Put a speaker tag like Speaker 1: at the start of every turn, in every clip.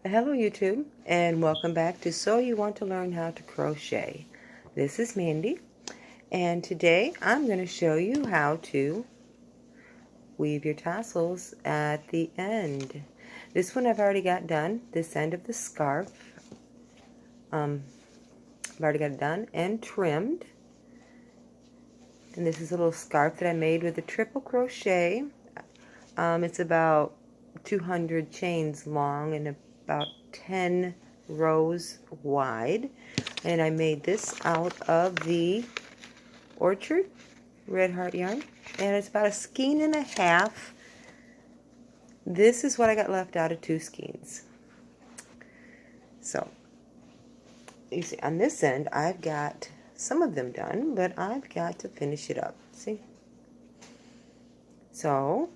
Speaker 1: Hello YouTube, and welcome back to So You Want to Learn How to Crochet. This is Mandy, and today I'm going to show you how to weave your tassels at the end. This one I've already got done, this end of the scarf. I've already got it done and trimmed. And this is a little scarf that I made with a triple crochet. It's about 200 chains long and about 10 rows wide, and I made this out of the Orchard Red Heart yarn, and it's about a skein and a half. This is what I got left out of 2 skeins. So you see on this end I've got some of them done, but I've got to finish it up. See, so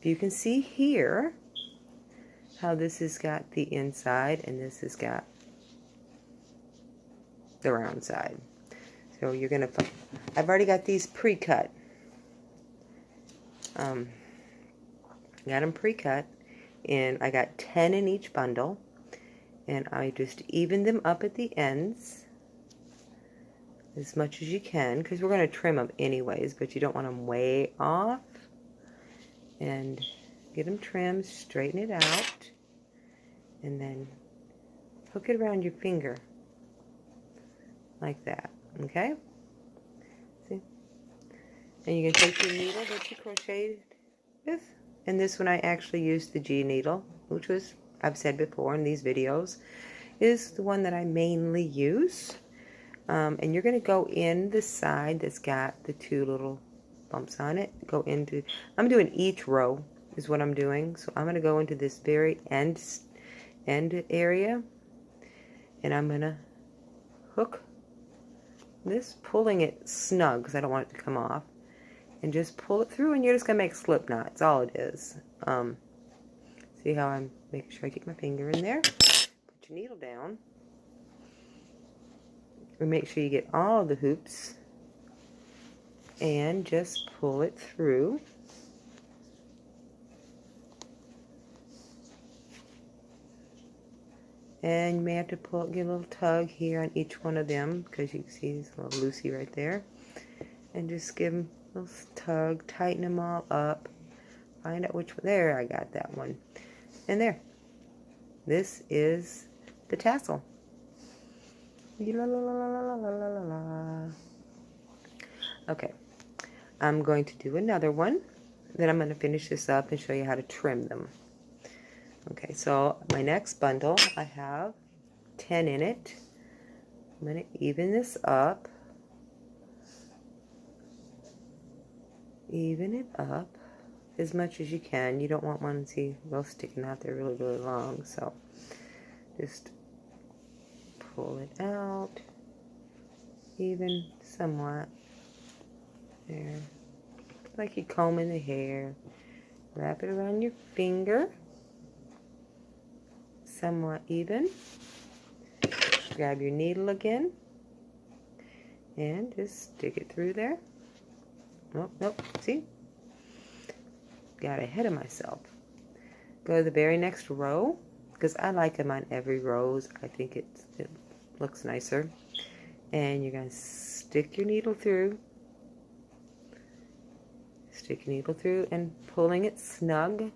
Speaker 1: you can see here how this has got the inside and this has got the round side. So you're gonna, I've already got these pre-cut. Got them pre-cut, and I got 10 in each bundle, and I just evened them up at the ends as much as you can, because we're going to trim them anyways, but you don't want them way off. And get them trimmed, straighten it out, and then hook it around your finger like that. Okay? See? And you can take your needle that you crocheted with, and this one I actually used the G needle, which was, I've said before in these videos, is the one that I mainly use. And you're going to go in the side that's got the 2 little bumps on it. Go into, I'm doing each row is what I'm doing. So I'm going to go into this very end area, and I'm going to hook this, pulling it snug because I don't want it to come off, and just pull it through, and you're just going to make slip knots. All it is. See how I'm making sure I get my finger in there. Put your needle down, and make sure you get all of the hoops, and just pull it through. And you may have to pull, give a little tug here on each one of them, because you can see it's a little loosey right there. And just give them a little tug, tighten them all up. Find out which one. There, I got that one. And there. This is the tassel. La, la, la, la, la, la, la, la. Okay. I'm going to do another one. Then I'm going to finish this up and show you how to trim them. Okay, so my next bundle, I have 10 in it. I'm going to even this up. Even it up as much as you can. You don't want one, see, both sticking out there really, really long. So just pull it out, even somewhat. There. Like you're combing the hair. Wrap it around your finger. Somewhat even. Grab your needle again and just stick it through there. Nope, nope, see? Got ahead of myself. Go to the very next row, because I like them on every rows. I think it looks nicer. And you're going to stick your needle through. Stick your needle through and pulling it snug.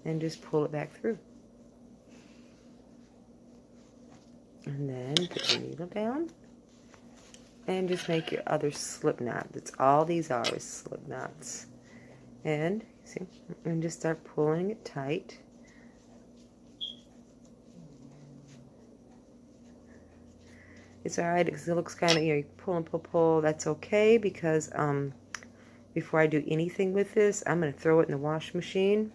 Speaker 1: And just pull it back through. And then put your needle down. And just make your other slip knot. That's all these are, is slip knots. And, see, and just start pulling it tight. It's alright because it looks kind of, you know, you pull and pull, pull. That's okay, because before I do anything with this, I'm going to throw it in the wash machine,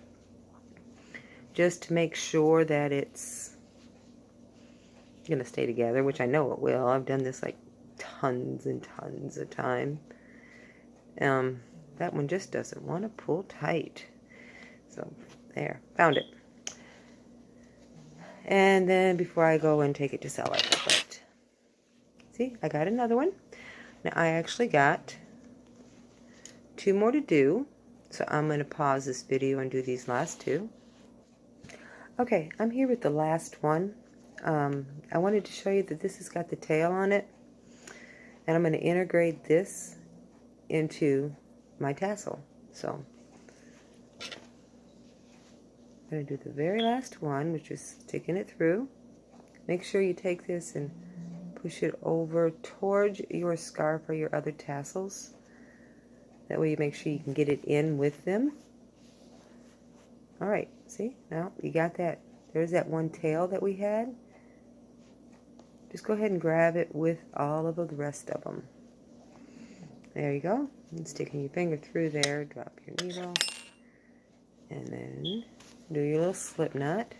Speaker 1: just to make sure that it's going to stay together, which I know it will. I've done this like tons and tons of time. That one just doesn't want to pull tight. So there, found it. And then before I go and take it to sell it, but see, I got another one. Now I actually got 2 more to do, So I'm going to pause this video and do these last two. Okay, I'm here with the last one. I wanted to show you that this has got the tail on it, and I'm going to integrate this into my tassel. So I'm going to do the very last one, which is sticking it through. Make sure you take this and push it over towards your scarf or your other tassels. That way you make sure you can get it in with them. Alright, see? Now you got that. There's that one tail that we had. Just go ahead and grab it with all of the rest of them. There you go. And sticking your finger through there, drop your needle. And then do your little slip knot.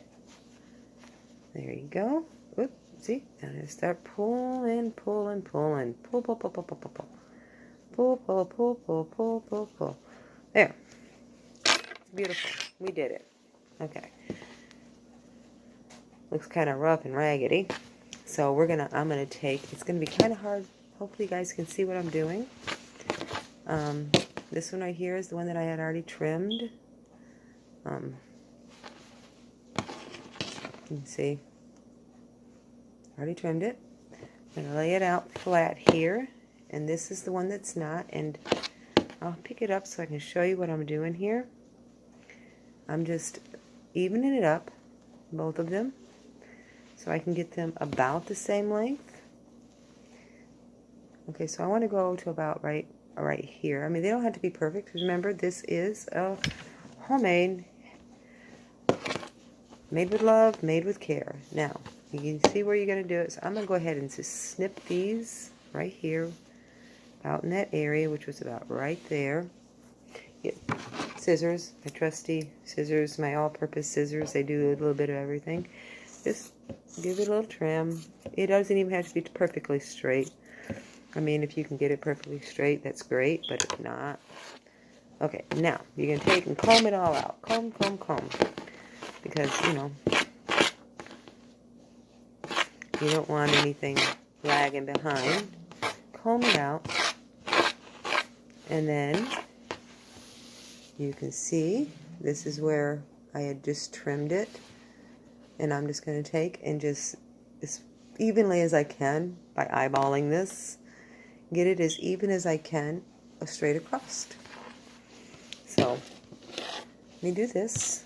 Speaker 1: There you go. Oop, see? And then start pulling, pulling, pulling. Pull, pull, pull, pull, pull, pull, pull. Pull, pull, pull, pull, pull, pull, pull. There. It's beautiful. We did it. Okay. Looks kind of rough and raggedy. So I'm gonna take, it's gonna be kind of hard. Hopefully you guys can see what I'm doing. This one right here is the one that I had already trimmed. You can see, already trimmed it. I'm gonna lay it out flat here, and this is the one that's not, and I'll pick it up so I can show you what I'm doing here. I'm just evening it up, both of them, so I can get them about the same length. Okay, so I want to go to about right here. I mean, they don't have to be perfect. Remember, this is a homemade, made with love, made with care. Now, you can see where you're going to do it. So I'm going to go ahead and just snip these right here, out in that area, which was about right there. Get scissors, my trusty scissors, my all-purpose scissors. They do a little bit of everything. Just give it a little trim. It doesn't even have to be perfectly straight. I mean, if you can get it perfectly straight, that's great, but if not. Okay, now, you're going to take and comb it all out. Comb, comb, comb. Because, you know, you don't want anything lagging behind. Comb it out. And then, you can see, this is where I had just trimmed it. And I'm just going to take and just as evenly as I can by eyeballing this, get it as even as I can straight across. So let me do this.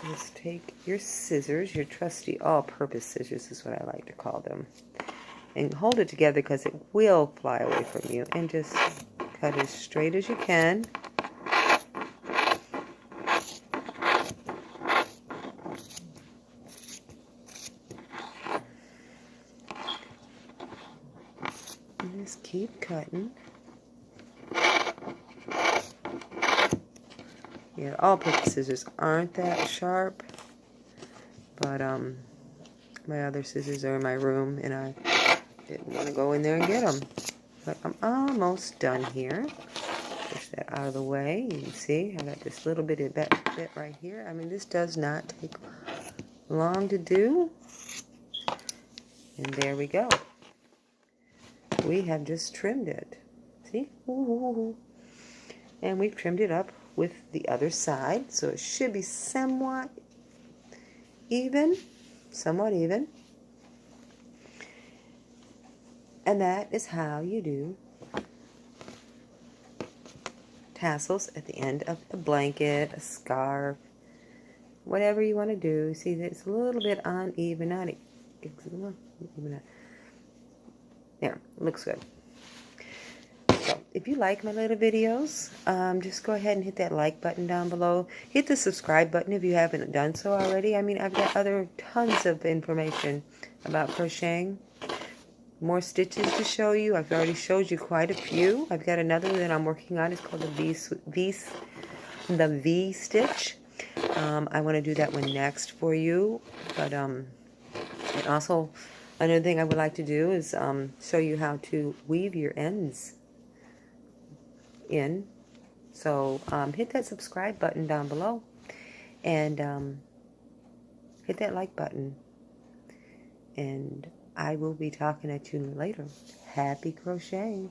Speaker 1: Just take your scissors, your trusty all-purpose scissors is what I like to call them, and hold it together because it will fly away from you, and just cut as straight as you can. Just keep cutting. Yeah, all-purpose scissors aren't that sharp, but my other scissors are in my room, and I didn't want to go in there and get them. But I'm almost done here. Push that out of the way. You can see I got this little bitty bit right here. I mean, this does not take long to do. And there we go. We have just trimmed it. See? Ooh. And we've trimmed it up with the other side, so it should be somewhat even. And that is how you do tassels at the end of a blanket, a scarf, whatever you want to do. See, it's a little bit uneven. There, looks good. So, if you like my little videos, just go ahead and hit that like button down below. Hit the subscribe button if you haven't done so already. I mean, I've got tons of information about crocheting. More stitches to show you. I've already showed you quite a few. I've got another one that I'm working on. It's called the V stitch. I want to do that one next for you. But and also, another thing I would like to do is show you how to weave your ends in. So hit that subscribe button down below, and hit that like button, and I will be talking at you later. Happy crocheting.